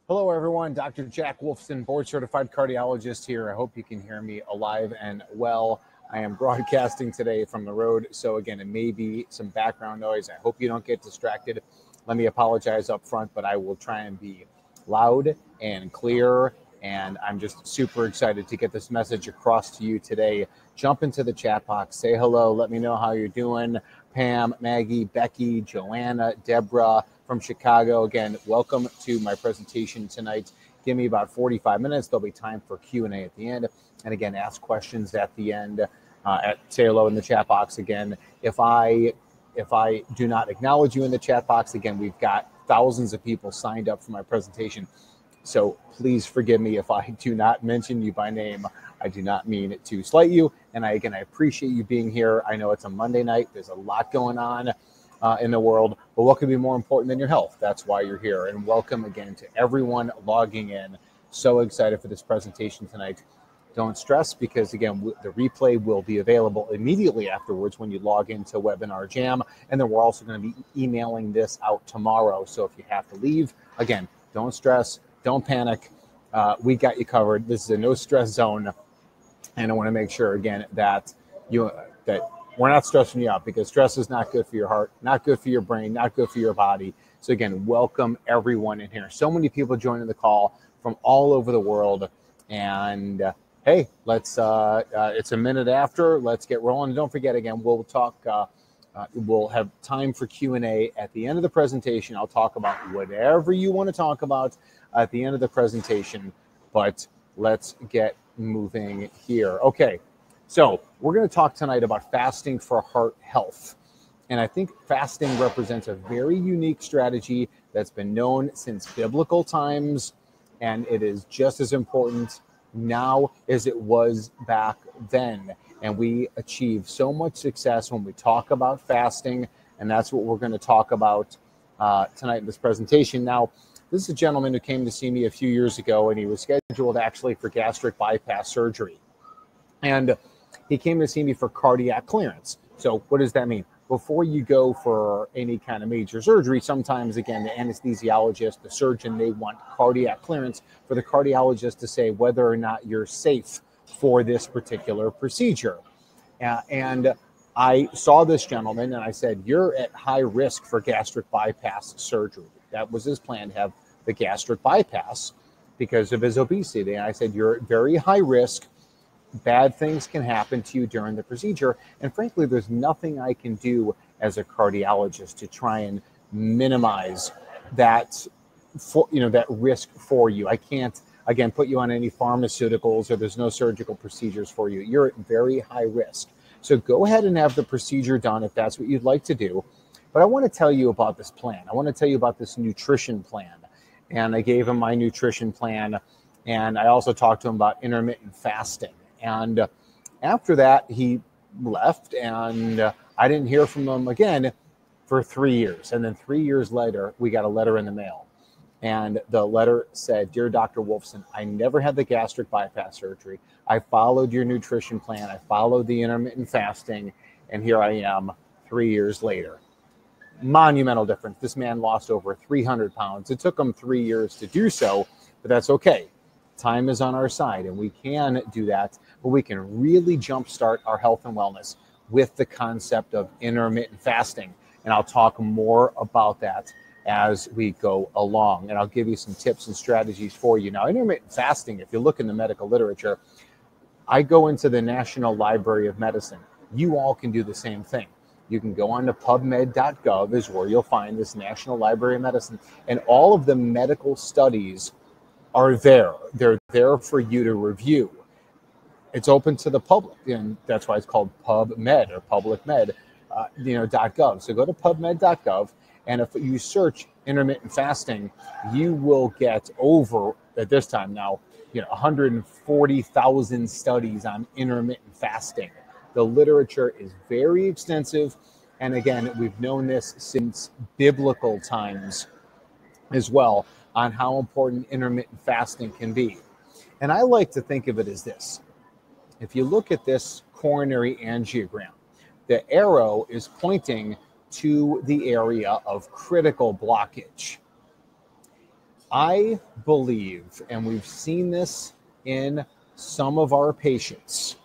Hello, everyone. Dr. Jack Wolfson, board-certified cardiologist here. I hope you can hear me alive and well. I am broadcasting today from the road, so again, it may be some background noise. I hope you don't get distracted. Let me apologize up front, but I will try and be loud and clear, and I'm just super excited to get this message across to you today. Jump into the chat box, say hello, let me know how you're doing. Pam, Maggie, Becky, Joanna, Deborah from Chicago. Again, welcome to my presentation tonight. Give me about 45 minutes. There'll be time for Q&A at the end. And again, ask questions at the end. Say hello in the chat box again. If I do not acknowledge you in the chat box, again, we've got thousands of people signed up for my presentation. So please forgive me if I do not mention you by name. I do not mean to slight you. And I appreciate you being here. I know it's a Monday night. There's a lot going on in the world, but what could be more important than your health? That's why you're here. And welcome again to everyone logging in. So excited for this presentation tonight. Don't stress, because again, the replay will be available immediately afterwards when you log into Webinar Jam. And then we're also going to be emailing this out tomorrow. So if you have to leave, again, don't stress, don't panic. We got you covered. This is a no stress zone. And I want to make sure again that we're not stressing you out, because stress is not good for your heart, not good for your brain, not good for your body. So again, welcome everyone in here. So many people joining the call from all over the world. And hey, let's it's a minute after. Let's get rolling. Don't forget, again, we'll talk. We'll have time for Q&A at the end of the presentation. I'll talk about whatever you want to talk about at the end of the presentation. But let's get moving here. Okay, so we're going to talk tonight about fasting for heart health. And I think fasting represents a very unique strategy that's been known since biblical times. And it is just as important now as it was back then. And we achieve so much success when we talk about fasting. And that's what we're going to talk about tonight in this presentation. Now, this is a gentleman who came to see me a few years ago, and he was scheduled actually for gastric bypass surgery. And he came to see me for cardiac clearance. So what does that mean? Before you go for any kind of major surgery, sometimes, again, the anesthesiologist, the surgeon, they want cardiac clearance for the cardiologist to say whether or not you're safe for this particular procedure. And I saw this gentleman and I said, you're at high risk for gastric bypass surgery. That was his plan, to have the gastric bypass because of his obesity. And I said, you're at very high risk. Bad things can happen to you during the procedure. And frankly, there's nothing I can do as a cardiologist to try and minimize that, that risk for you. I can't, again, put you on any pharmaceuticals, or there's no surgical procedures for you. You're at very high risk. So go ahead and have the procedure done if that's what you'd like to do. But I want to tell you about this plan. I want to tell you about this nutrition plan. And I gave him my nutrition plan. And I also talked to him about intermittent fasting. And after that, he left, and I didn't hear from him again for 3 years. And then 3 years later, we got a letter in the mail. And the letter said, "Dear Dr. Wolfson, I never had the gastric bypass surgery. I followed your nutrition plan. I followed the intermittent fasting. And here I am 3 years later." Monumental difference. This man lost over 300 pounds. It took him 3 years to do so, but that's okay. Time is on our side, and we can do that, but we can really jumpstart our health and wellness with the concept of intermittent fasting. And I'll talk more about that as we go along, and I'll give you some tips and strategies for you. Now, intermittent fasting, if you look in the medical literature, I go into the National Library of Medicine. You all can do the same thing. You can go on to pubmed.gov is where you'll find this National Library of Medicine, and all of the medical studies are there. They're there for you to review. It's open to the public, and that's why it's called PubMed or publicmed.gov. So go to pubmed.gov, and if you search intermittent fasting, you will get over, at this time now, 140,000 studies on intermittent fasting. The literature is very extensive, and again, we've known this since biblical times as well, on how important intermittent fasting can be. And I like to think of it as this. If you look at this coronary angiogram, the arrow is pointing to the area of critical blockage. I believe, and we've seen this in some of our patients,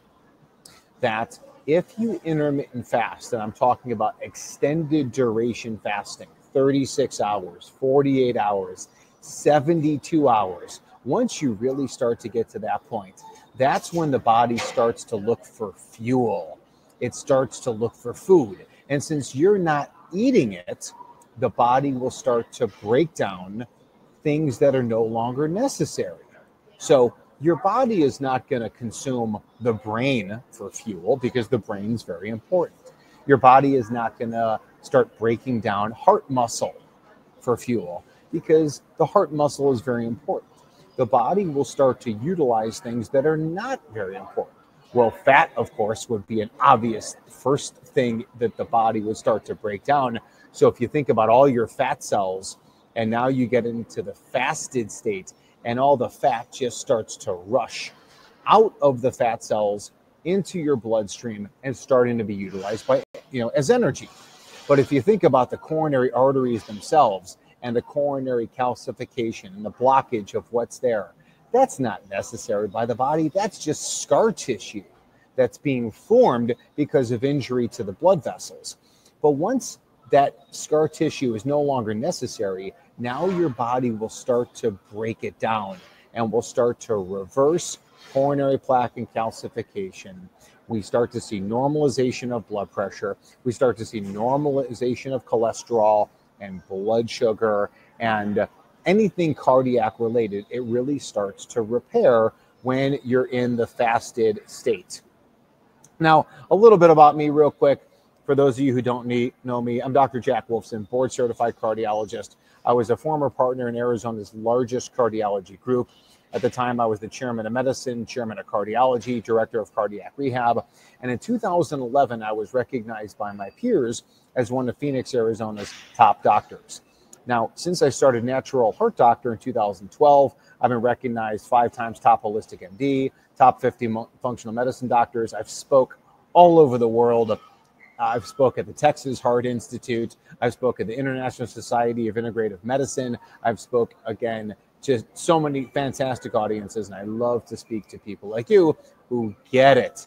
that if you intermittent fast, and I'm talking about extended duration fasting, 36 hours, 48 hours, 72 hours, once you really start to get to that point, that's when the body starts to look for fuel. It starts to look for food. And since you're not eating it, the body will start to break down things that are no longer necessary. So your body is not going to consume the brain for fuel because the brain's very important. Your body is not going to start breaking down heart muscle for fuel because the heart muscle is very important. The body will start to utilize things that are not very important. Well, fat, of course, would be an obvious first thing that the body would start to break down. So if you think about all your fat cells, and now you get into the fasted state, and all the fat just starts to rush out of the fat cells into your bloodstream and starting to be utilized by, as energy. But if you think about the coronary arteries themselves and the coronary calcification and the blockage of what's there, that's not necessary by the body. That's just scar tissue that's being formed because of injury to the blood vessels. But once that scar tissue is no longer necessary, now your body will start to break it down and will start to reverse coronary plaque and calcification. We start to see normalization of blood pressure. We start to see normalization of cholesterol and blood sugar and anything cardiac related. It really starts to repair when you're in the fasted state. Now, a little bit about me real quick. For those of you who don't know me, I'm Dr. Jack Wolfson, board certified cardiologist. I was a former partner in Arizona's largest cardiology group. At the time, I was the chairman of medicine, chairman of cardiology, director of cardiac rehab. And in 2011, I was recognized by my peers as one of Phoenix, Arizona's top doctors. Now, since I started Natural Heart Doctor in 2012, I've been recognized 5 times top holistic MD, top 50 functional medicine doctors. I've spoke all over the world. I've spoke at the Texas Heart Institute. I've spoke at the International Society of Integrative Medicine. I've spoke, again, to so many fantastic audiences, and I love to speak to people like you who get it.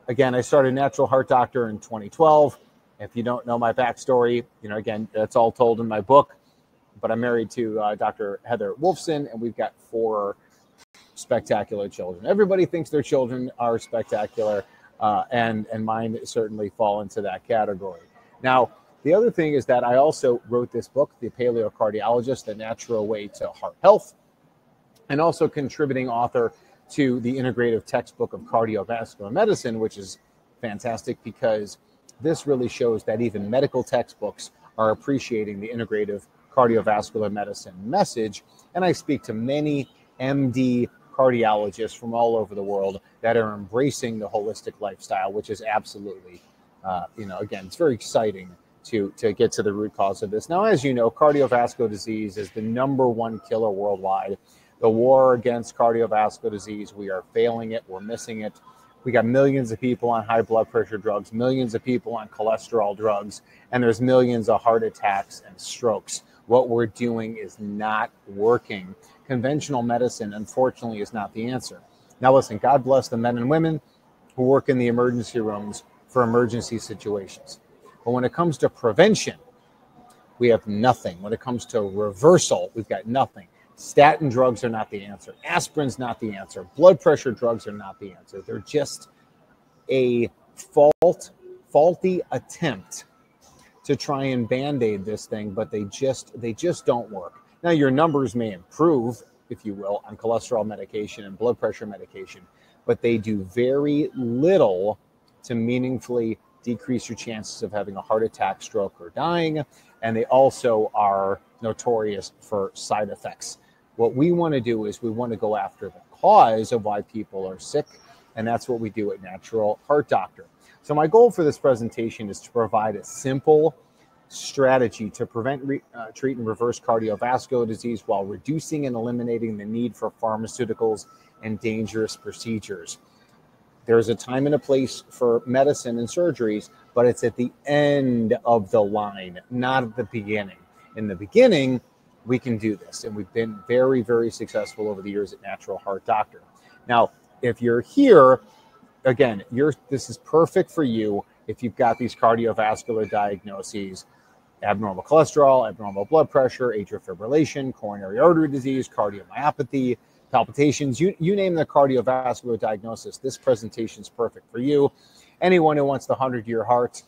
Again, I started Natural Heart Doctor in 2012. If you don't know my backstory, again, that's all told in my book. But I'm married to Dr. Heather Wolfson, and we've got 4 spectacular children. Everybody thinks their children are spectacular, and mine certainly fall into that category. Now, the other thing is that I also wrote this book, The Paleo Cardiologist, The Natural Way to Heart Health, and also contributing author to the integrative textbook of cardiovascular medicine, which is fantastic because this really shows that even medical textbooks are appreciating the integrative cardiovascular medicine message. And I speak to many MD cardiologists from all over the world that are embracing the holistic lifestyle, which is absolutely, again, it's very exciting to get to the root cause of this. Now, as you know, cardiovascular disease is the #1 killer worldwide. The war against cardiovascular disease, we are failing it. We're missing it. We got millions of people on high blood pressure drugs, millions of people on cholesterol drugs, and there's millions of heart attacks and strokes. What we're doing is not working. Conventional medicine, unfortunately, is not the answer. Now, listen, God bless the men and women who work in the emergency rooms for emergency situations. But when it comes to prevention, we have nothing. When it comes to reversal, we've got nothing. Statin drugs are not the answer. Aspirin's not the answer. Blood pressure drugs are not the answer. They're just a faulty attempt to try and band-aid this thing, but they just don't work. Now, your numbers may improve, if you will, on cholesterol medication and blood pressure medication, but they do very little to meaningfully decrease your chances of having a heart attack, stroke, or dying, and they also are notorious for side effects. What we want to do is we want to go after the cause of why people are sick, and that's what we do at Natural Heart Doctor. So my goal for this presentation is to provide a simple strategy to prevent, treat, and reverse cardiovascular disease while reducing and eliminating the need for pharmaceuticals and dangerous procedures. There's a time and a place for medicine and surgeries, but it's at the end of the line, not at the beginning. In the beginning, we can do this. And we've been very, very successful over the years at Natural Heart Doctor. Now, if you're here, again, this is perfect for you if you've got these cardiovascular diagnoses: abnormal cholesterol, abnormal blood pressure, atrial fibrillation, coronary artery disease, cardiomyopathy, palpitations. You name the cardiovascular diagnosis, this presentation is perfect for you. Anyone who wants the 100-year heart,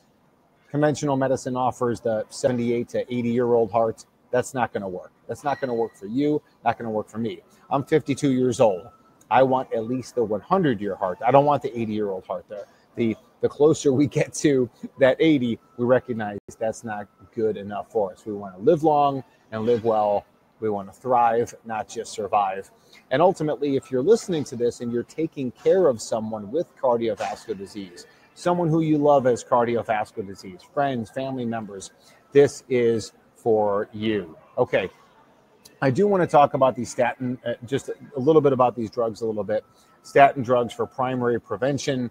conventional medicine offers the 78 to 80-year-old heart. That's not going to work. That's not going to work for you, not going to work for me. I'm 52 years old. I want at least the 100-year heart. I don't want the 80-year-old heart. The closer we get to that 80, we recognize that's not good enough for us. We want to live long and live well. We want to thrive, not just survive. And ultimately, if you're listening to this and you're taking care of someone with cardiovascular disease, someone who you love has cardiovascular disease, friends, family members, this is for you. Okay. I do want to talk about these statin, just a little bit about these drugs a little bit. Statin drugs for primary prevention,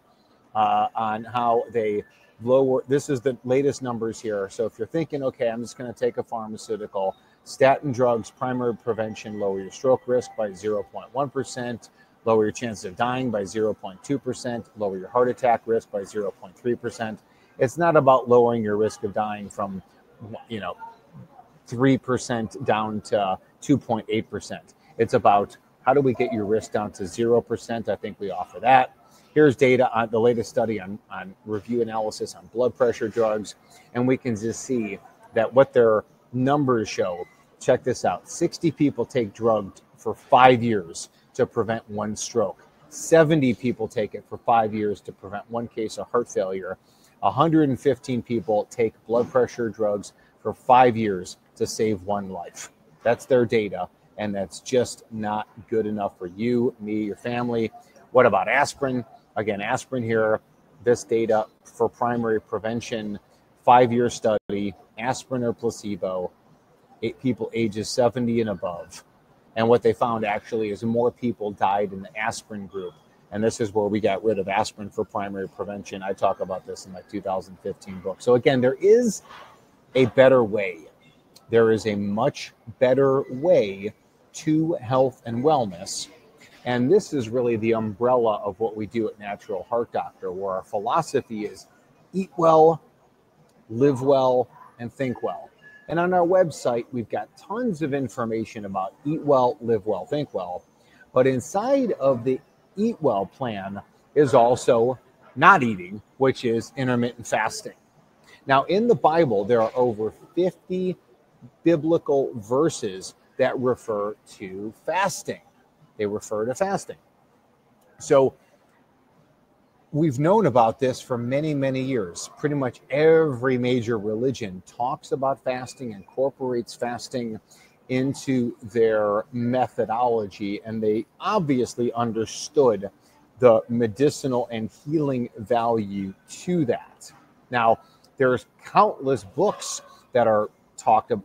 on how they lower. This is the latest numbers here. So if you're thinking, okay, I'm just going to take a pharmaceutical, statin drugs, primary prevention, lower your stroke risk by 0.1%, lower your chances of dying by 0.2%, lower your heart attack risk by 0.3%. It's not about lowering your risk of dying from, 3% down to 2.8%. It's about how do we get your risk down to 0%? I think we offer that. Here's data on the latest study on review analysis on blood pressure drugs. And we can just see that what their numbers show. Check this out. 60 people take drugs for 5 years to prevent one stroke. 70 people take it for 5 years to prevent one case of heart failure. 115 people take blood pressure drugs for 5 years to save one life. That's their data. And that's just not good enough for you, me, your family. What about aspirin? Again, aspirin here, this data for primary prevention, 5-year study, aspirin or placebo, 8 people ages 70 and above. And what they found actually is more people died in the aspirin group. And this is where we got rid of aspirin for primary prevention. I talk about this in my 2015 book. So again, there is a better way. There is a much better way to health and wellness. And this is really the umbrella of what we do at Natural Heart Doctor, where our philosophy is eat well, live well, and think well. And on our website, we've got tons of information about eat well, live well, think well. But inside of the eat well plan is also not eating, which is intermittent fasting. Now, in the Bible, there are over 50 biblical verses that refer to fasting. They refer to fasting. So we've known about this for many, many years. Pretty much every major religion talks about fasting, incorporates fasting into their methodology, and they obviously understood the medicinal and healing value to that. Now, there's countless books that are talking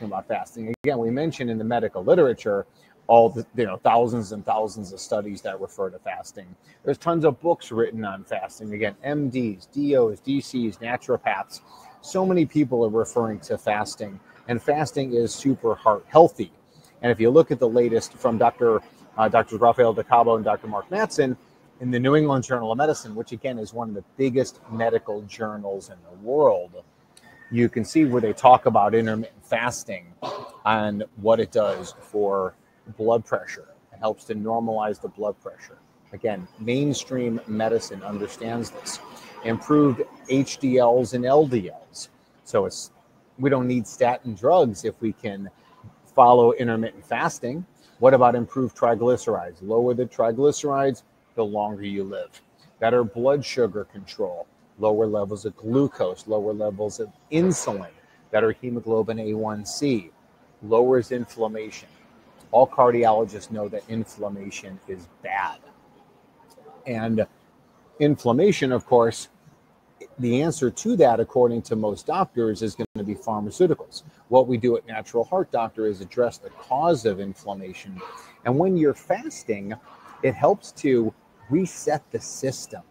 about fasting. Again, we mentioned in the medical literature all the thousands and thousands of studies that refer to fasting. There's tons of books written on fasting. Again, MDs, DOs, DCs, naturopaths. So many people are referring to fasting, and fasting is super heart healthy. And if you look at the latest from Dr. Rafael DeCabo and Dr. Mark Mattson in the New England Journal of Medicine, which again is one of the biggest medical journals in the world, you can see where they talk about intermittent fasting and what it does for blood pressure. It helps to normalize the blood pressure. Again, mainstream medicine understands this. Improved HDLs and LDLs. So we don't need statin drugs if we can follow intermittent fasting. What about improved triglycerides? Lower the triglycerides, the longer you live. Better blood sugar control. Lower levels of glucose, lower levels of insulin, better hemoglobin A1C, lowers inflammation. All cardiologists know that inflammation is bad. And inflammation, of course, the answer to that, according to most doctors, is going to be pharmaceuticals. What we do at Natural Heart Doctor is address the cause of inflammation. And when you're fasting, it helps to reset the system.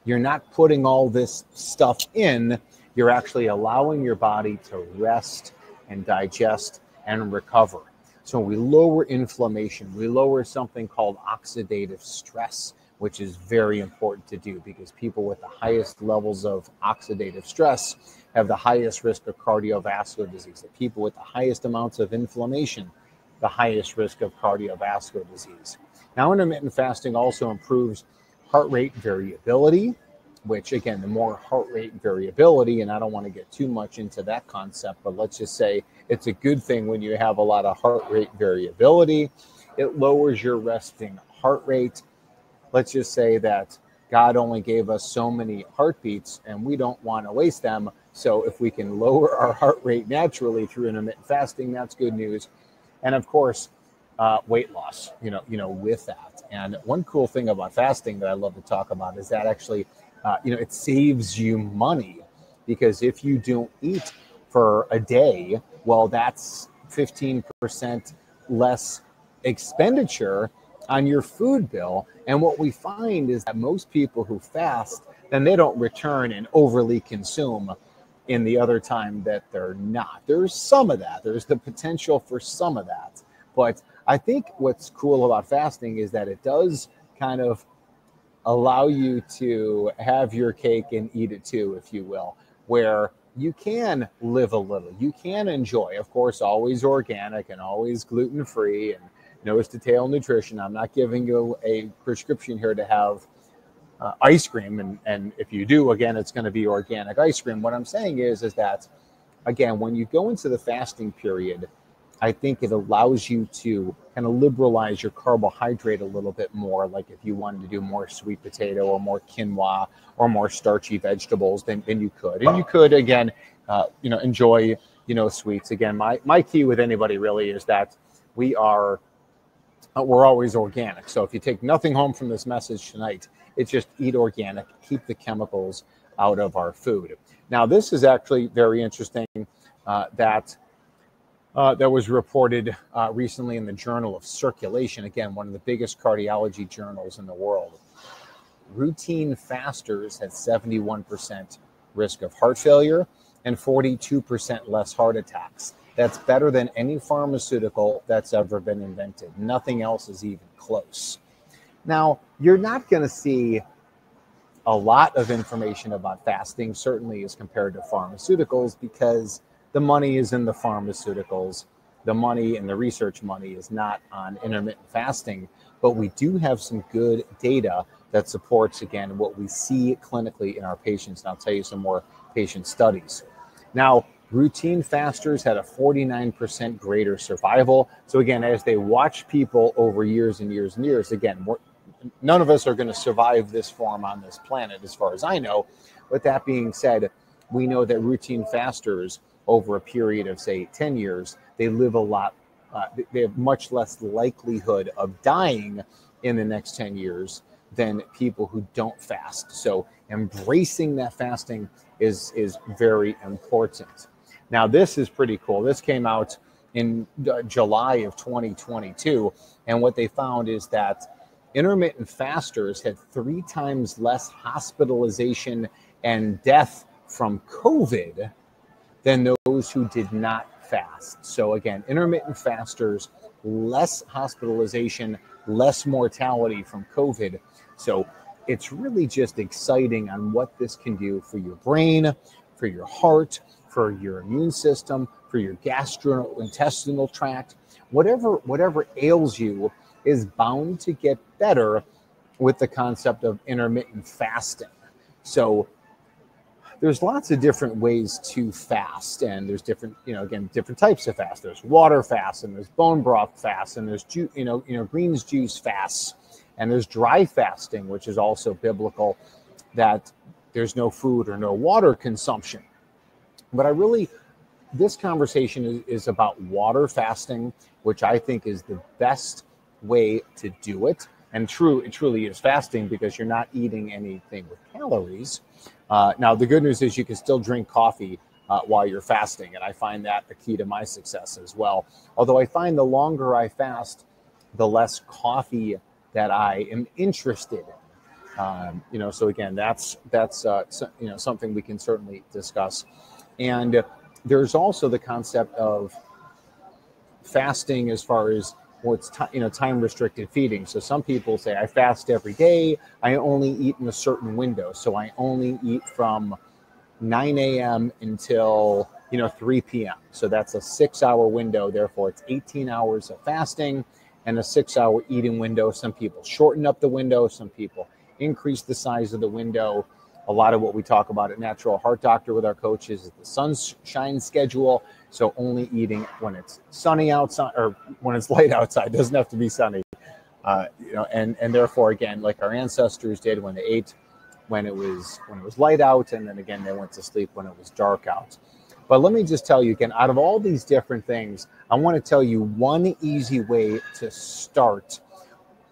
You're not putting all this stuff in. You're actually allowing your body to rest and digest and recover. So we lower inflammation, we lower something called oxidative stress, which is very important to do because people with the highest levels of oxidative stress have the highest risk of cardiovascular disease. The people with the highest amounts of inflammation, the highest risk of cardiovascular disease. Now, intermittent fasting also improves heart rate variability, which again, the more heart rate variability, and I don't want to get too much into that concept, but let's just say it's a good thing when you have a lot of heart rate variability. It lowers your resting heart rate. Let's just say that God only gave us so many heartbeats and we don't want to waste them. So if we can lower our heart rate naturally through intermittent fasting, that's good news. And of course, weight loss, with that. And one cool thing about fasting that I love to talk about is that actually, it saves you money, because if you don't eat for a day, well, that's 15% less expenditure on your food bill. And what we find is that most people who fast, then they don't return and overly consume in the other time that they're not. There's some of that. There's the potential for some of that. But I think what's cool about fasting is that it does kind of allow you to have your cake and eat it too, if you will, where you can live a little. You can enjoy, of course, always organic and always gluten-free and nose to tail nutrition. I'm not giving you a prescription here to have ice cream. And if you do, again, it's going to be organic ice cream. What I'm saying is that, again, when you go into the fasting period, I think it allows you to kind of liberalize your carbohydrate a little bit more. Like if you wanted to do more sweet potato or more quinoa or more starchy vegetables, then you could. And you could, again, enjoy, sweets. Again, my key with anybody really is that we're always organic. So if you take nothing home from this message tonight, it's just eat organic, keep the chemicals out of our food. Now, this is actually very interesting that was reported recently in the Journal of Circulation. Again, one of the biggest cardiology journals in the world. Routine fasters had 71% risk of heart failure and 42% less heart attacks. That's better than any pharmaceutical that's ever been invented. Nothing else is even close. Now, you're not going to see a lot of information about fasting, certainly as compared to pharmaceuticals, because the money is in the pharmaceuticals. The money and the research money is not on intermittent fasting, but we do have some good data that supports, again, what we see clinically in our patients. And I'll tell you some more patient studies. Now, routine fasters had a 49% greater survival. So again, as they watch people over years and years and years, again, none of us are going to survive this form on this planet, as far as I know. With that being said, we know that routine fasters over a period of, say, 10 years, they live a lot, they have much less likelihood of dying in the next 10 years than people who don't fast. So embracing that fasting is very important. Now, this is pretty cool. This came out in July of 2022, and what they found is that intermittent fasters had 3 times less hospitalization and death from COVID than those who did not fast. So again, intermittent fasters, less hospitalization, less mortality from COVID. So it's really just exciting on what this can do for your brain, for your heart, for your immune system, for your gastrointestinal tract. Whatever ails you is bound to get better with the concept of intermittent fasting. So there's lots of different ways to fast, and there's different, different types of fast. There's water fast, and there's bone broth fast, and there's greens juice fasts, and there's dry fasting, which is also biblical, that there's no food or no water consumption. But this conversation is about water fasting, which I think is the best way to do it. And it truly is fasting because you're not eating anything with calories. Now, the good news is you can still drink coffee while you're fasting, and I find that the key to my success as well. Although I find the longer I fast, the less coffee that I am interested in. So again, that's something we can certainly discuss. And there's also the concept of fasting as far as what's time restricted feeding. So some people say I fast every day. I only eat in a certain window. So I only eat from 9 a.m. until 3 p.m. So that's a 6-hour window. Therefore, it's 18 hours of fasting and a 6-hour eating window. Some people shorten up the window. Some people increase the size of the window. A lot of what we talk about at Natural Heart Doctor with our coaches is the sunshine schedule. So only eating when it's sunny outside or when it's light outside. It doesn't have to be sunny. And therefore, again, like our ancestors did when they ate when it was light out, and then again they went to sleep when it was dark out. But let me just tell you again, out of all these different things, I want to tell you one easy way to start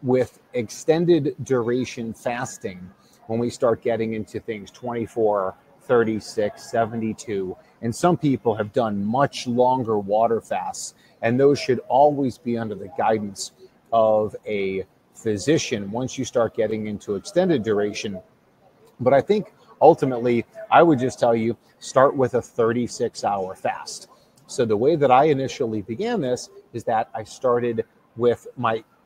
with extended duration fasting when we start getting into things 24, 36, 72. And some people have done much longer water fasts, and those should always be under the guidance of a physician once you start getting into extended duration. But I think ultimately, I would just tell you, start with a 36-hour fast. So the way that I initially began this is that I started with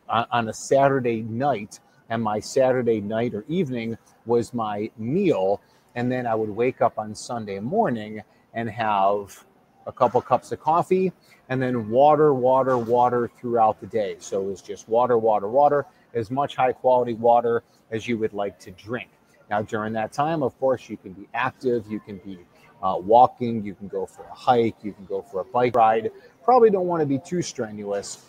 on a Saturday night, and my Saturday night or evening was my meal. And then I would wake up on Sunday morning and have a couple cups of coffee and then water throughout the day. So it was just water, as much high quality water as you would like to drink. Now, during that time, of course, you can be active, you can be walking, you can go for a hike, you can go for a bike ride. Probably don't want to be too strenuous.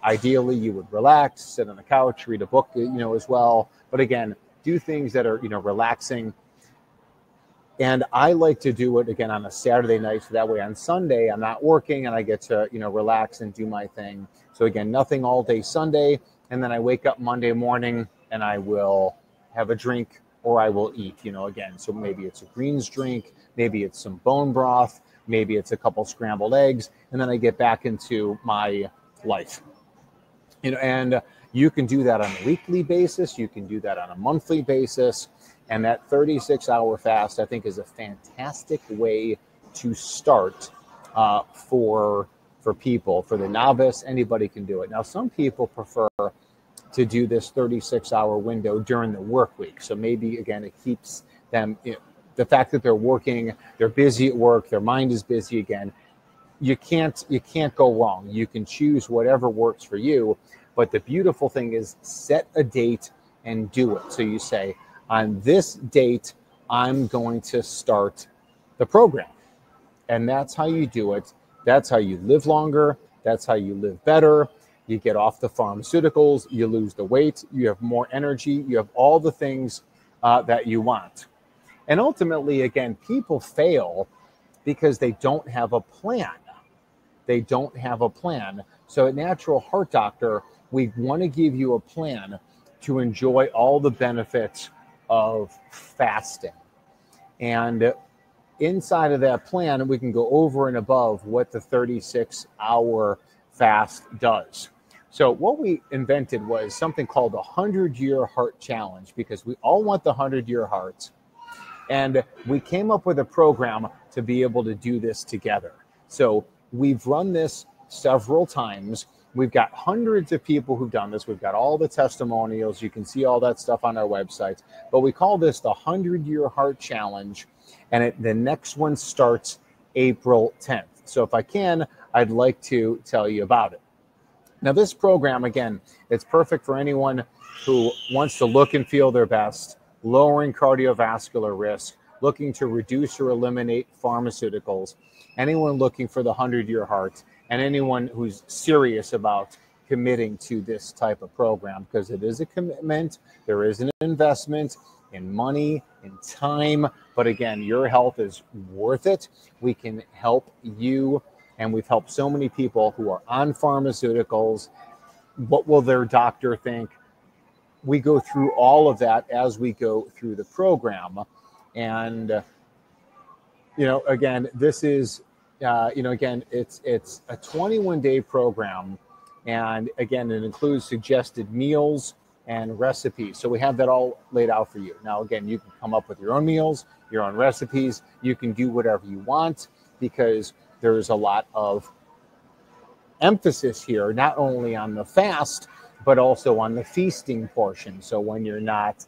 Ideally, you would relax, sit on the couch, read a book, as well. But again, do things that are, relaxing. And I like to do it again on a Saturday night, so that way on Sunday I'm not working and I get to, relax and do my thing. So again, nothing all day Sunday, and then I wake up Monday morning and I will have a drink or I will eat, again. So maybe it's a greens drink, maybe it's some bone broth, maybe it's a couple scrambled eggs, and then I get back into my life. And you can do that on a weekly basis. You can do that on a monthly basis. And that 36-hour fast, I think, is a fantastic way to start for people. For the novice, anybody can do it. Now, some people prefer to do this 36-hour window during the work week. So maybe, again, it keeps them, the fact that they're working, they're busy at work, their mind is busy again. You can't go wrong. You can choose whatever works for you. But the beautiful thing is set a date and do it. So you say, on this date, I'm going to start the program. And that's how you do it. That's how you live longer. That's how you live better. You get off the pharmaceuticals, you lose the weight, you have more energy, you have all the things that you want. And ultimately, again, people fail because they don't have a plan. They don't have a plan. So at Natural Heart Doctor, we want to give you a plan to enjoy all the benefits of fasting. And inside of that plan, we can go over and above what the 36-hour fast does. So what we invented was something called the 100-Year Heart Challenge, because we all want the 100-year hearts. And we came up with a program to be able to do this together. So we've run this several times. We've got hundreds of people who've done this. We've got all the testimonials. You can see all that stuff on our website. But we call this the 100-Year Heart Challenge. And the next one starts April 10th. So if I can, I'd like to tell you about it. Now, this program, again, it's perfect for anyone who wants to look and feel their best, lowering cardiovascular risk, looking to reduce or eliminate pharmaceuticals, anyone looking for the 100-year heart, and anyone who's serious about committing to this type of program, because it is a commitment, there is an investment in money, in time, but again, your health is worth it. We can help you, and we've helped so many people who are on pharmaceuticals. What will their doctor think? We go through all of that as we go through the program. And, again, this is, again, it's a 21-day program. And again, it includes suggested meals and recipes. So we have that all laid out for you. Now, again, you can come up with your own meals, your own recipes. You can do whatever you want, because there's a lot of emphasis here, not only on the fast, but also on the feasting portion. So when you're not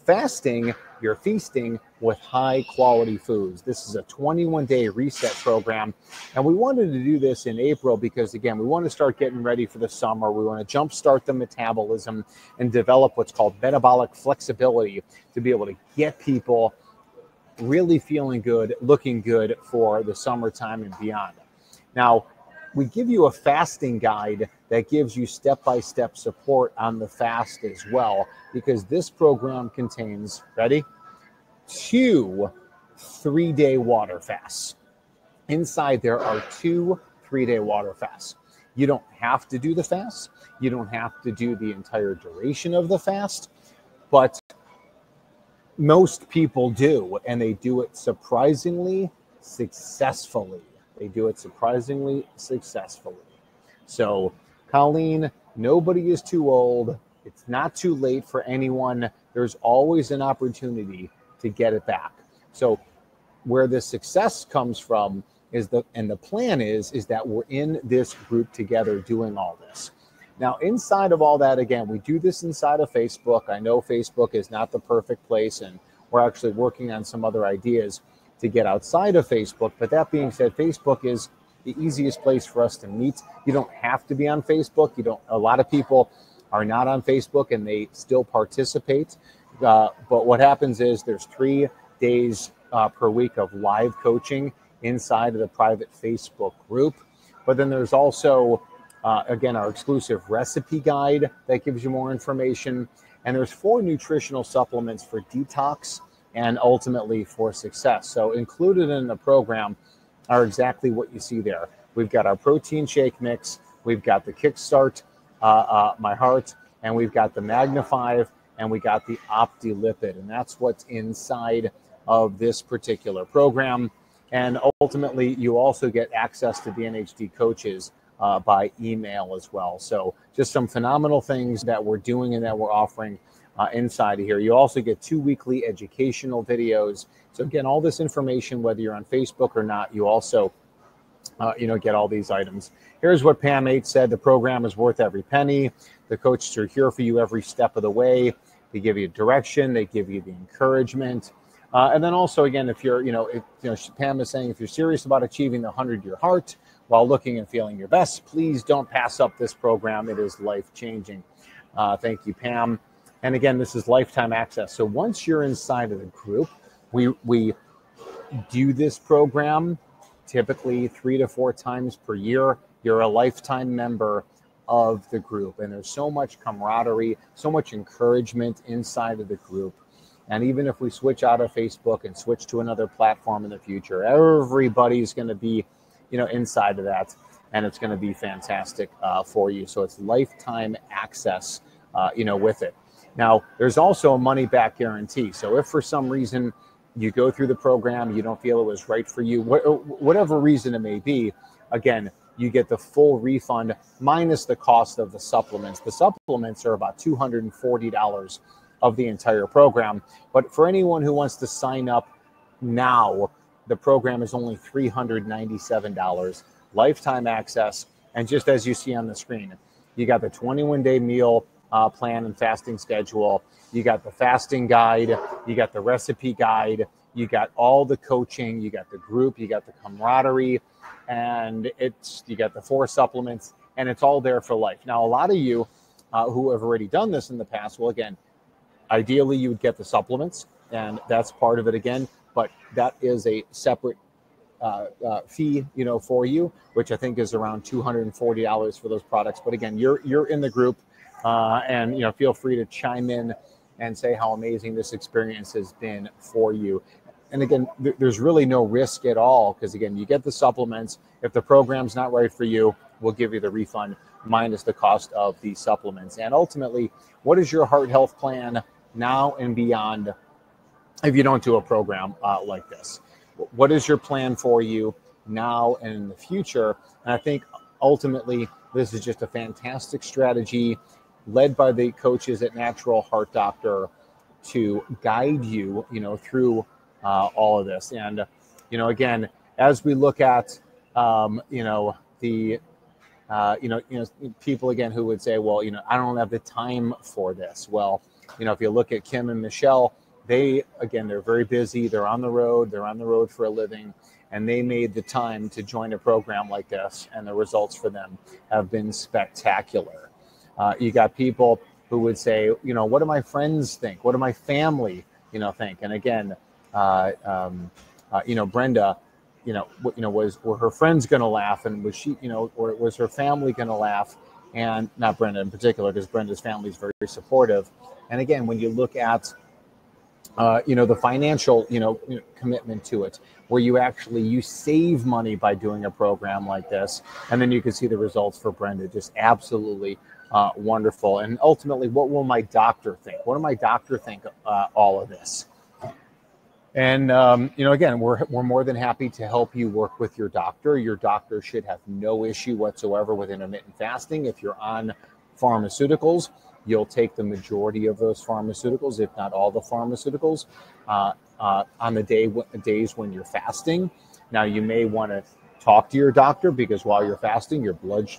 fasting, you're feasting with high quality foods. This is a 21-day reset program. And we wanted to do this in April because, again, we want to start getting ready for the summer. We want to jumpstart the metabolism and develop what's called metabolic flexibility to be able to get people really feeling good, looking good for the summertime and beyond. Now, we give you a fasting guide that gives you step-by-step support on the fast as well, because this program contains, ready, 2 3-day water fasts. Inside there are 2 3-day water fasts. You don't have to do the fast. You don't have to do the entire duration of the fast, but most people do, and they do it surprisingly successfully. They do it surprisingly successfully. So, Colleen, nobody is too old. It's not too late for anyone. There's always an opportunity to get it back. So, where the success comes from is the plan is that we're in this group together doing all this. Now, inside of all that, again, we do this inside of Facebook. I know Facebook is not the perfect place, and we're actually working on some other ideas to get outside of Facebook. But that being said, Facebook is the easiest place for us to meet. You don't have to be on Facebook. A lot of people are not on Facebook and they still participate. But what happens is there's 3 days per week of live coaching inside of the private Facebook group. But then there's also, again, our exclusive recipe guide that gives you more information. And there's 4 nutritional supplements for detox and ultimately for success. So included in the program are exactly what you see there. We've got our protein shake mix, we've got the Kickstart My Heart, and we've got the Magnify, and we got the OptiLipid, and that's what's inside of this particular program. And ultimately, you also get access to the NHD coaches by email as well. So just some phenomenal things that we're doing and that we're offering inside of here. You also get 2 weekly educational videos. So again, all this information, whether you're on Facebook or not, you also get all these items. Here's what Pam 8 said. The program is worth every penny. The coaches are here for you every step of the way. They give you direction. They give you the encouragement. And then also, again, if you're, Pam is saying, if you're serious about achieving the 100-year heart while looking and feeling your best, please don't pass up this program. It is life-changing. Thank you, Pam. And again, this is lifetime access. So once you're inside of the group, we do this program typically 3 to 4 times per year. You're a lifetime member of the group. And there's so much camaraderie, so much encouragement inside of the group. And even if we switch out of Facebook and switch to another platform in the future, everybody's going to be, inside of that. And it's going to be fantastic for you. So it's lifetime access, with it. Now, there's also a money-back guarantee. So if for some reason you go through the program, you don't feel it was right for you, whatever reason it may be, again, you get the full refund minus the cost of the supplements. The supplements are about $240 of the entire program. But for anyone who wants to sign up now, the program is only $397, lifetime access. And just as you see on the screen, you got the 21-day meal plan and fasting schedule. You got the fasting guide. You got the recipe guide. You got all the coaching. You got the group. You got the camaraderie. And you got the 4 supplements. And it's all there for life. Now, a lot of you who have already done this in the past, well, again, ideally you would get the supplements. And that's part of it again. But that is a separate fee, for you, which I think is around $240 for those products. But again, you're in the group. And feel free to chime in and say how amazing this experience has been for you. And again, there's really no risk at all because, again, you get the supplements. If the program's not right for you, we'll give you the refund minus the cost of the supplements. And ultimately, what is your heart health plan now and beyond if you don't do a program like this? What is your plan for you now and in the future? And I think ultimately, this is just a fantastic strategy led by the coaches at Natural Heart Doctor to guide you, through all of this. And, again, as we look at, the People again who would say, well, I don't have the time for this. Well, if you look at Kim and Michelle, they're very busy. They're on the road. They're on the road for a living, and they made the time to join a program like this, and the results for them have been spectacular. You got people who would say, what do my friends think? What do my family, think? And again, Brenda, were her friends going to laugh, and was she, or was her family going to laugh? And not Brenda in particular, because Brenda's family is very, very supportive. And again, when you look at, the financial, commitment to it, where you save money by doing a program like this, and then you can see the results for Brenda, just absolutely wonderful. And ultimately, what will my doctor think? What will my doctor think all of this? And, again, we're more than happy to help you work with your doctor. Your doctor should have no issue whatsoever with intermittent fasting. If you're on pharmaceuticals, you'll take the majority of those pharmaceuticals, if not all the pharmaceuticals, on the days when you're fasting. Now, you may want to talk to your doctor, because while you're fasting, your blood,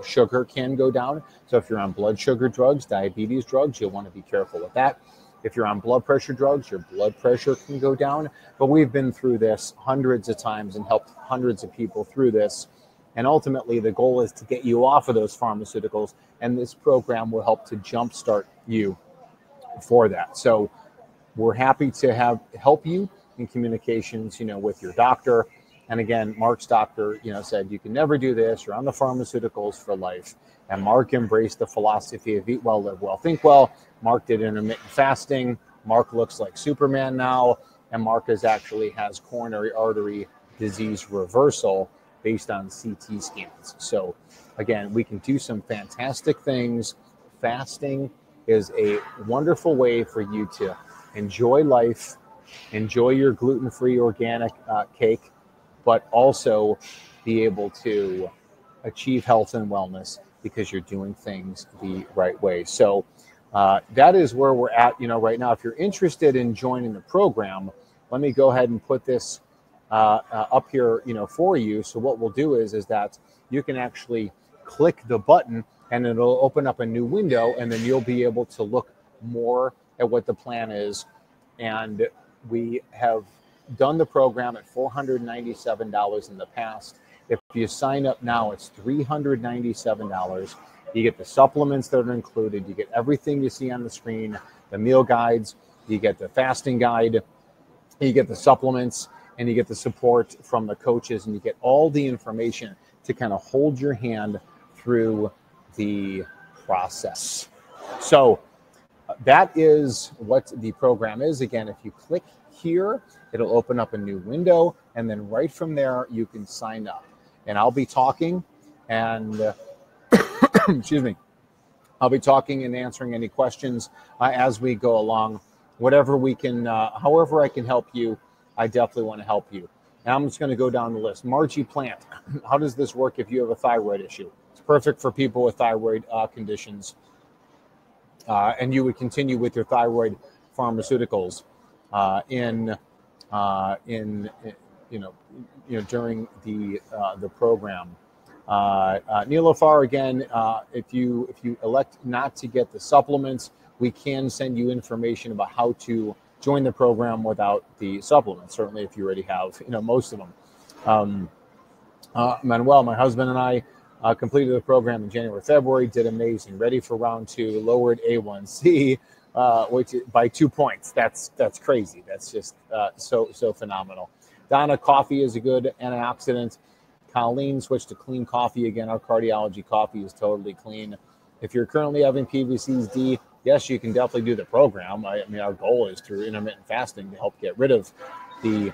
sugar can go down. So if you're on blood sugar drugs, diabetes drugs, you'll want to be careful with that. If you're on blood pressure drugs, your blood pressure can go down. But we've been through this hundreds of times and helped hundreds of people through this. And ultimately, the goal is to get you off of those pharmaceuticals. And this program will help to jumpstart you for that. So we're happy to help you in communications, with your doctor. And again, Mark's doctor, said you can never do this. You're on the pharmaceuticals for life. And Mark embraced the philosophy of eat well, live well, think well. Mark did intermittent fasting. Mark looks like Superman now. And Mark has coronary artery disease reversal based on CT scans. So again, we can do some fantastic things. Fasting is a wonderful way for you to enjoy life, enjoy your gluten-free organic cake, but also be able to achieve health and wellness because you're doing things the right way. So that is where we're at, right now. If you're interested in joining the program, let me go ahead and put this up here, for you. So what we'll do is that you can actually click the button and it'll open up a new window, and then you'll be able to look more at what the plan is. And we have done the program at $497 in the past. If you sign up now, it's $397. You get the supplements that are included. You get everything you see on the screen, the meal guides. You get the fasting guide. You get the supplements, and you get the support from the coaches, and you get all the information to kind of hold your hand through the process. So that is what the program is. Again, if you click here, it'll open up a new window, and then right from there, you can sign up. And I'll be talking and, excuse me, I'll be talking and answering any questions as we go along. Whatever we can, however I can help you, I definitely want to help you. And I'm just going to go down the list. Margie Plant, how does this work if you have a thyroid issue? It's perfect for people with thyroid conditions. And you would continue with your thyroid pharmaceuticals during the program. Nilofar, again, if you elect not to get the supplements, we can send you information about how to join the program without the supplements. Certainly, if you already have, most of them. Manuel, my husband, and I completed the program in January, February, did amazing. Ready for round 2, lowered A1C, which by 2 points. That's crazy. That's just so phenomenal. Donna, coffee is a good antioxidant. Colleen switched to clean coffee. Again, our cardiology coffee is totally clean. If you're currently having PVCs, yes, you can definitely do the program. I mean, our goal is through intermittent fasting to help get rid of the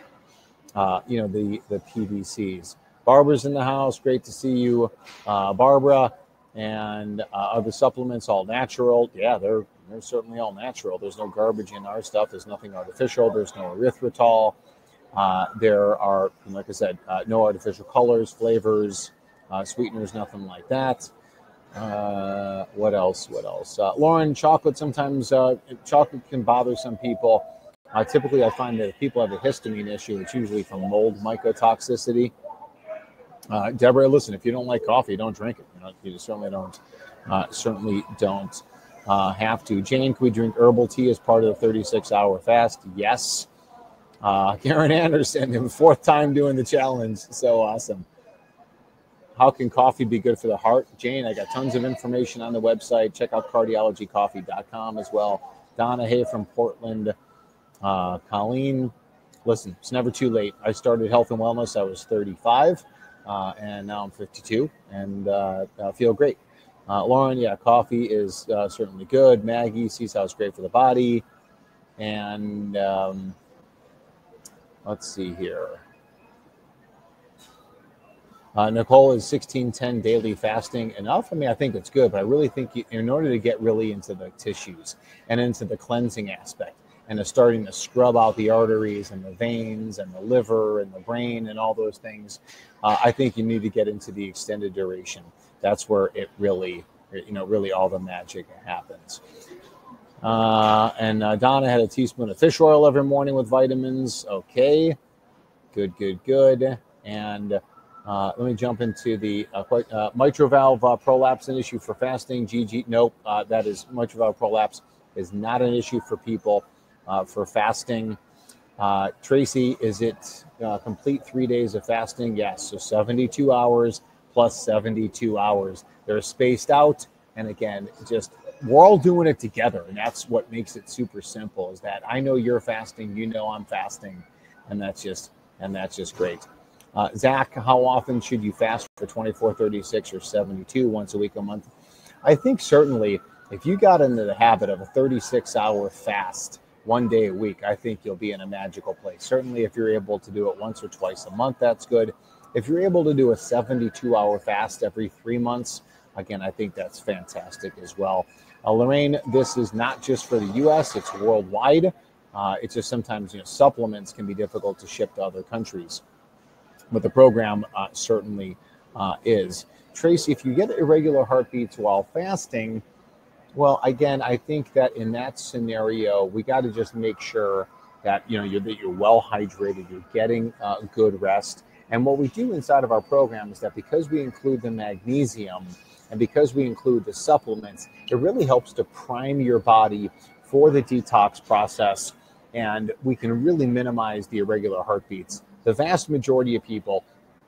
PVCs. Barbara's in the house. Great to see you, Barbara. And are the supplements all natural? Yeah, they're certainly all natural. There's no garbage in our stuff. There's nothing artificial. There's no erythritol. There are, like I said, no artificial colors, flavors, sweeteners, nothing like that. What else? Lauren, chocolate, sometimes chocolate can bother some people. Typically, I find that if people have a histamine issue, it's usually from mold mycotoxicity. Deborah, listen, if you don't like coffee, don't drink it. You just certainly don't have to. Jane, can we drink herbal tea as part of the 36-hour fast? Yes. Karen Anderson, the 4th time doing the challenge. So awesome. How can coffee be good for the heart? Jane, I got tons of information on the website. Check out cardiologycoffee.com as well. Donna, hey, from Portland. Colleen, listen, it's never too late. I started health and wellness. I was 35, and now I'm 52, and I feel great. Lauren, yeah, coffee is certainly good. Maggie sees how it's great for the body. And let's see here. Nicole, is 16-10 daily fasting enough? I mean, I think it's good, but I really think in order to get really into the tissues and into the cleansing aspect and starting to scrub out the arteries and the veins and the liver and the brain and all those things, I think you need to get into the extended duration. That's where it really, really all the magic happens. And Donna had a teaspoon of fish oil every morning with vitamins. Okay, good. And let me jump into the mitral valve prolapse, an issue for fasting. GG, nope, that is mitral valve prolapse is not an issue for people for fasting. Tracy, is it complete 3 days of fasting? Yes, so 72 hours plus 72 hours. They're spaced out, and again, just we're all doing it together, and that's what makes it super simple. Is that I know you're fasting, I'm fasting, and that's just great. Zach, how often should you fast for 24, 36, or 72, once a week, a month? I think certainly if you got into the habit of a 36-hour fast 1 day a week, I think you'll be in a magical place. Certainly if you're able to do it once or twice a month, that's good. If you're able to do a 72-hour fast every 3 months, again, I think that's fantastic as well. Lorraine, this is not just for the U.S., it's worldwide. It's just sometimes supplements can be difficult to ship to other countries. But the program certainly is. Tracy, if you get irregular heartbeats while fasting, well, again, I think that in that scenario, we got to just make sure that you're well hydrated, you're getting good rest. And what we do inside of our program is that because we include the magnesium and because we include the supplements, it really helps to prime your body for the detox process, and we can really minimize the irregular heartbeats. The vast majority of people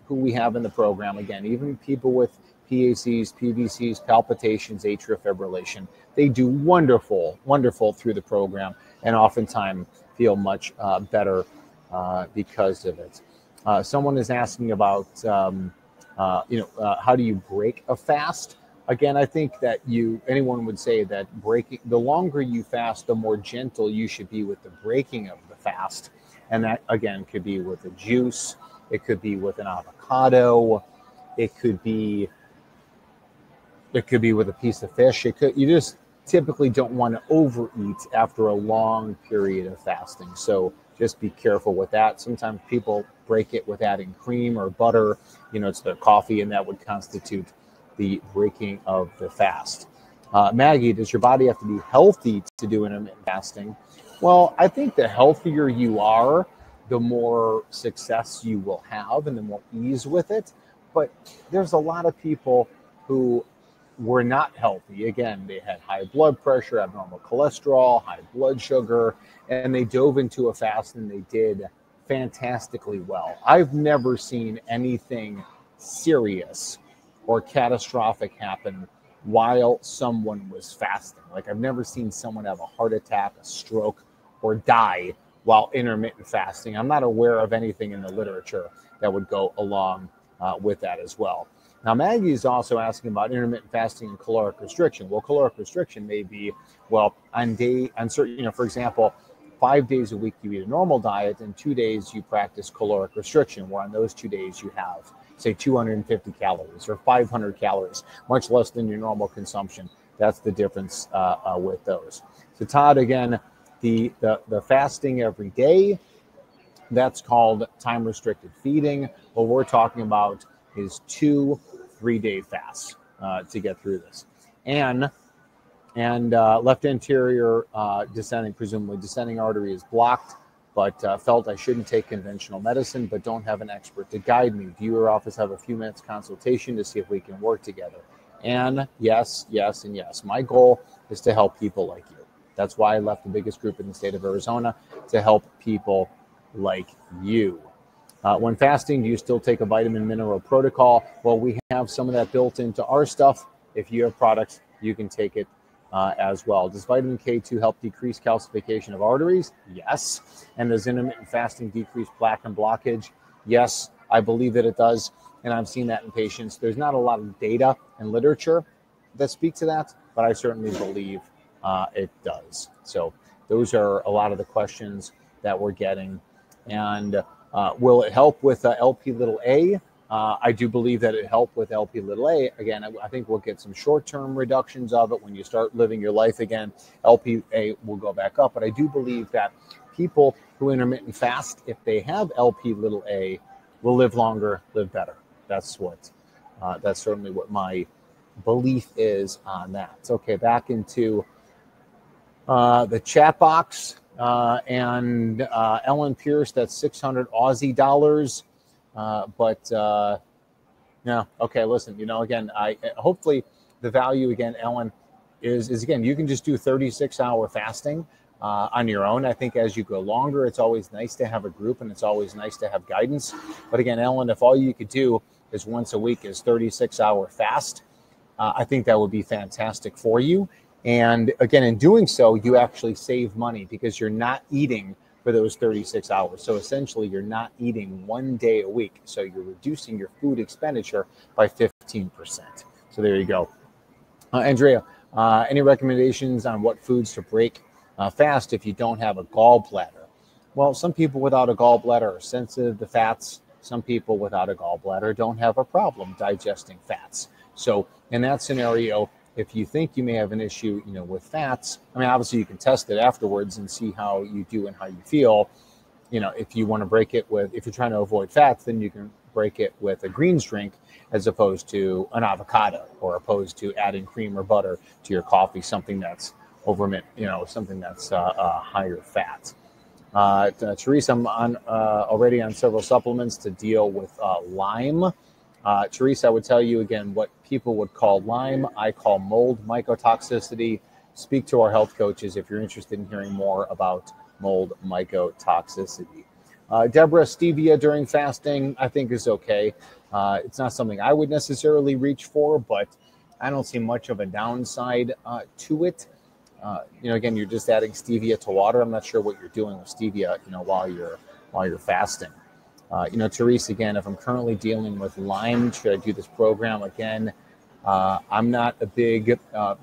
who we have in the program, again, even people with PACs, PVCs, palpitations, atrial fibrillation, they do wonderful through the program and oftentimes feel much better because of it. Someone is asking about, how do you break a fast? Again, I think that anyone would say that the longer you fast, the more gentle you should be with the breaking of the fast. And that, again, could be with a juice. It could be with an avocado. It could be with a piece of fish. You just typically don't want to overeat after a long period of fasting. So just be careful with that. Sometimes people break it with adding cream or butter, to their coffee, and that would constitute the breaking of the fast. Maggie, does your body have to be healthy to do intermittent fasting? Well, I think the healthier you are, the more success you will have and the more ease with it. But there's a lot of people who were not healthy. Again, they had high blood pressure, abnormal cholesterol, high blood sugar, and they dove into a fast and they did fantastically well. I've never seen anything serious or catastrophic happen while someone was fasting. Like, I've never seen someone have a heart attack, a stroke, or die while intermittent fasting. I'm not aware of anything in the literature that would go along with that as well. Now, Maggie is also asking about intermittent fasting and caloric restriction. Well, caloric restriction may be, on certain, for example, 5 days a week you eat a normal diet, and 2 days you practice caloric restriction, where on those 2 days you have, say, 250 calories or 500 calories, much less than your normal consumption. That's the difference with those. So, Todd, again, the fasting every day, that's called time-restricted feeding. What we're talking about is 2 3-day fasts to get through this. And left anterior descending artery is blocked. but felt I shouldn't take conventional medicine, but don't have an expert to guide me. Do your office have a few minutes consultation to see if we can work together? And yes, yes, and yes. My goal is to help people like you. That's why I left the biggest group in the state of Arizona, to help people like you. When fasting, do you still take a vitamin mineral protocol? Well, we have some of that built into our stuff. If you have products, you can take it as well. Does vitamin K2 help decrease calcification of arteries? Yes. And does intermittent fasting decrease plaque and blockage? Yes, I believe that it does. And I've seen that in patients. There's not a lot of data and literature that speak to that, but I certainly believe it does. So those are a lot of the questions that we're getting. And will it help with LP little a? I do believe that it helped with LP little a. Again, I think we'll get some short-term reductions of it when you start living your life again. LP a will go back up, but I do believe that people who intermittent fast, if they have LP little a, will live longer, live better. That's certainly what my belief is on that. Okay, back into the chat box. And Ellen Pierce, that's 600 Aussie dollars. Yeah, okay, listen, again, hopefully the value, again, Ellen, is again, you can just do 36-hour fasting on your own. I think as you go longer, it's always nice to have a group and it's always nice to have guidance. But again, Ellen, if all you could do is once a week is 36-hour fast, I think that would be fantastic for you. And again, in doing so, you actually save money because you're not eating for those 36 hours. So essentially, you're not eating 1 day a week. So you're reducing your food expenditure by 15%. So there you go. Andrea, any recommendations on what foods to break fast if you don't have a gallbladder? Well, some people without a gallbladder are sensitive to fats. Some people without a gallbladder don't have a problem digesting fats. So in that scenario, if you think you may have an issue, with fats, I mean, obviously you can test it afterwards and see how you do and how you feel. If you want to break it if you're trying to avoid fats, then you can break it with a greens drink as opposed to an avocado or opposed to adding cream or butter to your coffee, something that's something that's higher fat. Teresa, I'm already on several supplements to deal with Lyme. Teresa, I would tell you again what people would call Lyme, I call mold mycotoxicity. Speak to our health coaches if you're interested in hearing more about mold mycotoxicity. Deborah, stevia during fasting, I think is okay. It's not something I would necessarily reach for, but I don't see much of a downside to it. Again, you're just adding stevia to water. I'm not sure what you're doing with stevia, while you're fasting. Teresa, again, if I'm currently dealing with Lyme, should I do this program again? I'm not a big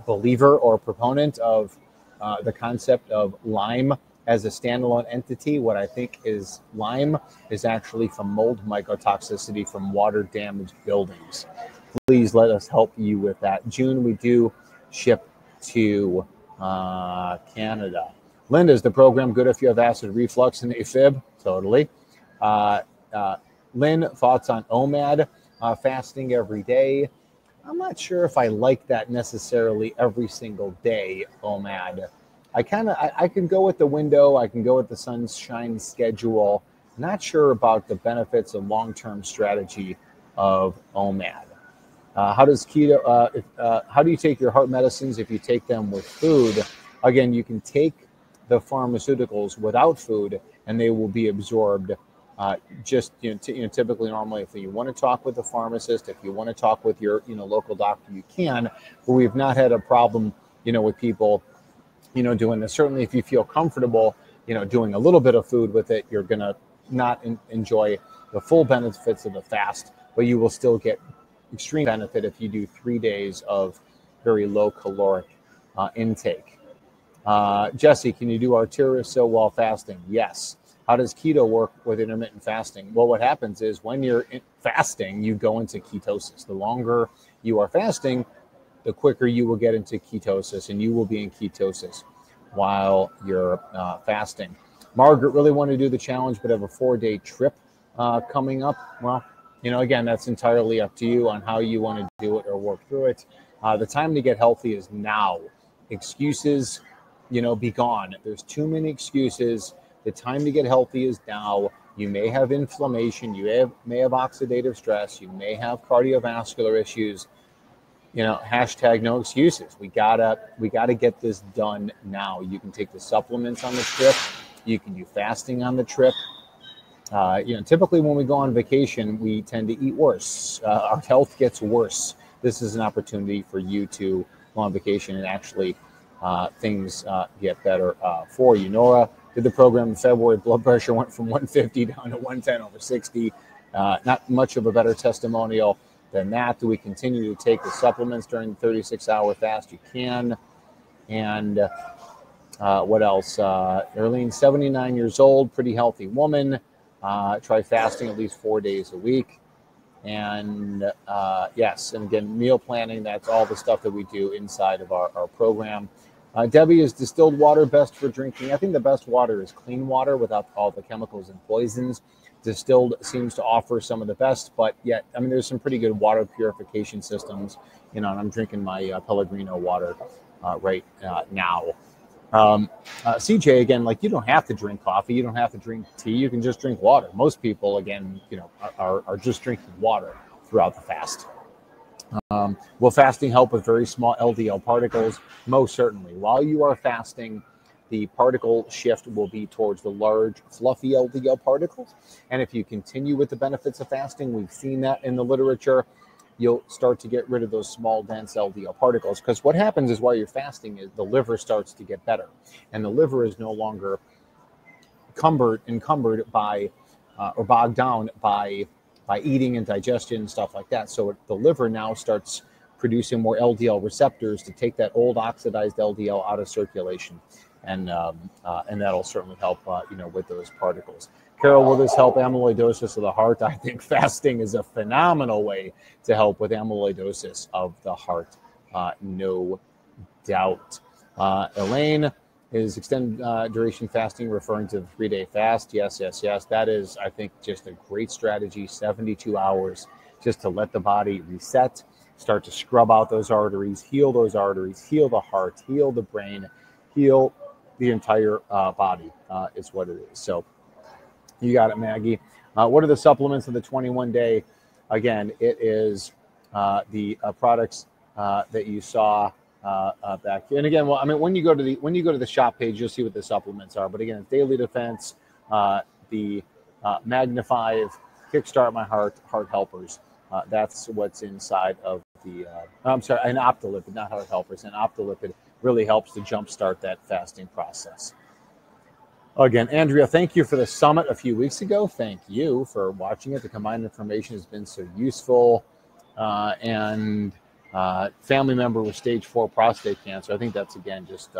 believer or proponent of the concept of Lyme as a standalone entity. What I think is Lyme is actually from mold mycotoxicity from water-damaged buildings. Please let us help you with that. June, we do ship to Canada. Linda, is the program good if you have acid reflux and AFib? Totally. Lynn, thoughts on OMAD, fasting every day? I'm not sure if I like that necessarily every single day, OMAD. I can go with the window. I can go with the sunshine schedule. Not sure about the benefits and long-term strategy of OMAD. How does keto? How do you take your heart medicines if you take them with food? Again, you can take the pharmaceuticals without food, and they will be absorbed. Typically, normally, if you want to talk with a pharmacist, if you want to talk with your local doctor, you can. But we've not had a problem, with people, doing this. Certainly, if you feel comfortable, doing a little bit of food with it, you're gonna not enjoy the full benefits of the fast, but you will still get extreme benefit if you do 3 days of very low caloric intake. Jesse, can you do Arteria while fasting? Yes. How does keto work with intermittent fasting? Well, what happens is when you're fasting, you go into ketosis. The longer you are fasting, the quicker you will get into ketosis, and you will be in ketosis while you're fasting. Margaret really wanted to do the challenge, but have a 4-day trip coming up. Well, again, that's entirely up to you on how you want to do it or work through it. The time to get healthy is now. Excuses, be gone. There's too many excuses. The time to get healthy is now. You may have inflammation, you may have oxidative stress, you may have cardiovascular issues. You know, hashtag no excuses. We gotta get this done now. You can take the supplements on the trip. You can do fasting on the trip. You know, typically when we go on vacation, we tend to eat worse. Our health gets worse. This is an opportunity for you to go on vacation and actually things get better for you. Nora did the program in February. Blood pressure went from 150 down to 110/60. Not much of a better testimonial than that. Do we continue to take the supplements during the 36-hour fast? You can. And what else? Erlene, 79 years old, pretty healthy woman. Try fasting at least 4 days a week. And yes, and again, meal planning, that's all the stuff that we do inside of our program. Debbie, is distilled water best for drinking? I think the best water is clean water without all the chemicals and poisons. Distilled seems to offer some of the best, but yet, I mean, there's some pretty good water purification systems, you know, and I'm drinking my Pellegrino water right now. CJ, again, like, you don't have to drink coffee. You don't have to drink tea. You can just drink water. Most people, again, you know, are just drinking water throughout the fast. Will fasting help with very small LDL particles? Most certainly. While you are fasting, the particle shift will be towards the large, fluffy LDL particles. And if you continue with the benefits of fasting, we've seen that in the literature, you'll start to get rid of those small, dense LDL particles. Because what happens is while you're fasting is the liver starts to get better. And the liver is no longer encumbered by or bogged down by eating and digestion and stuff like that. So the liver now starts producing more LDL receptors to take that old oxidized LDL out of circulation. And that'll certainly help, you know, with those particles. Carol, will this help amyloidosis of the heart? I think fasting is a phenomenal way to help with amyloidosis of the heart, no doubt. Elaine, is extended duration fasting referring to the 3-day fast? Yes. That is, I think, just a great strategy. 72 hours just to let the body reset, start to scrub out those arteries, heal the heart, heal the brain, heal the entire body is what it is. So you got it, Maggie. What are the supplements of the 21-day? Again, it is the products that you saw back here. And again, well, I mean, when you go to the shop page, you'll see what the supplements are. But again, Daily Defense, the Magnify, Kickstart My Heart Helpers. That's what's inside of the. I'm sorry, an Optilipid, not Heart Helpers. An Optilipid really helps to jumpstart that fasting process. Again, Andrea, thank you for the summit a few weeks ago. Thank you for watching it. The combined information has been so useful. And family member with stage 4 prostate cancer. I think that's, again, just,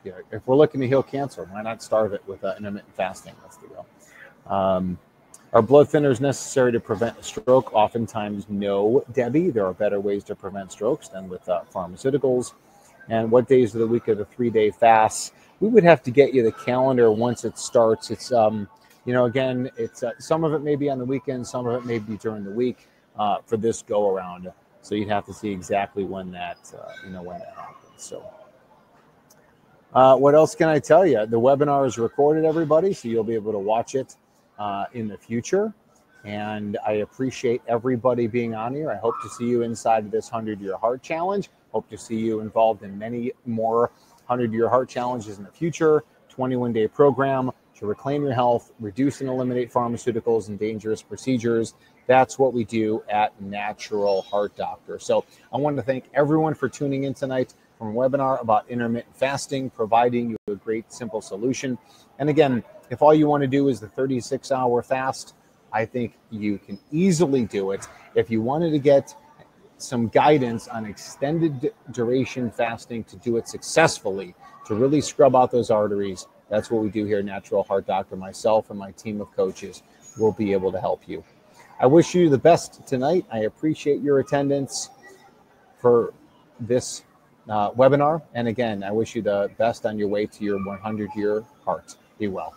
you know, if we're looking to heal cancer, why not starve it with intermittent fasting? That's the goal. Are blood thinners necessary to prevent a stroke? Oftentimes, no, Debbie. There are better ways to prevent strokes than with pharmaceuticals. And what days of the week are the 3-day fasts? We would have to get you the calendar once it starts. It's, you know, again, it's some of it may be on the weekend, some of it may be during the week for this go around. So you'd have to see exactly when that, you know, when that happens. So what else can I tell you? The webinar is recorded, everybody, so you'll be able to watch it in the future. And I appreciate everybody being on here. I hope to see you inside of this 100-year heart challenge. Hope to see you involved in many more 100-year heart challenges in the future. 21-day program to reclaim your health, reduce and eliminate pharmaceuticals and dangerous procedures. That's what we do at Natural Heart Doctor. So I want to thank everyone for tuning in tonight from a webinar about intermittent fasting, providing you a great, simple solution. And again, if all you want to do is the 36-hour fast, I think you can easily do it. If you wanted to get some guidance on extended duration fasting to do it successfully, to really scrub out those arteries, that's what we do here at Natural Heart Doctor. Myself and my team of coaches will be able to help you. I wish you the best tonight. I appreciate your attendance for this webinar. And again, I wish you the best on your way to your 100-year heart. Be well.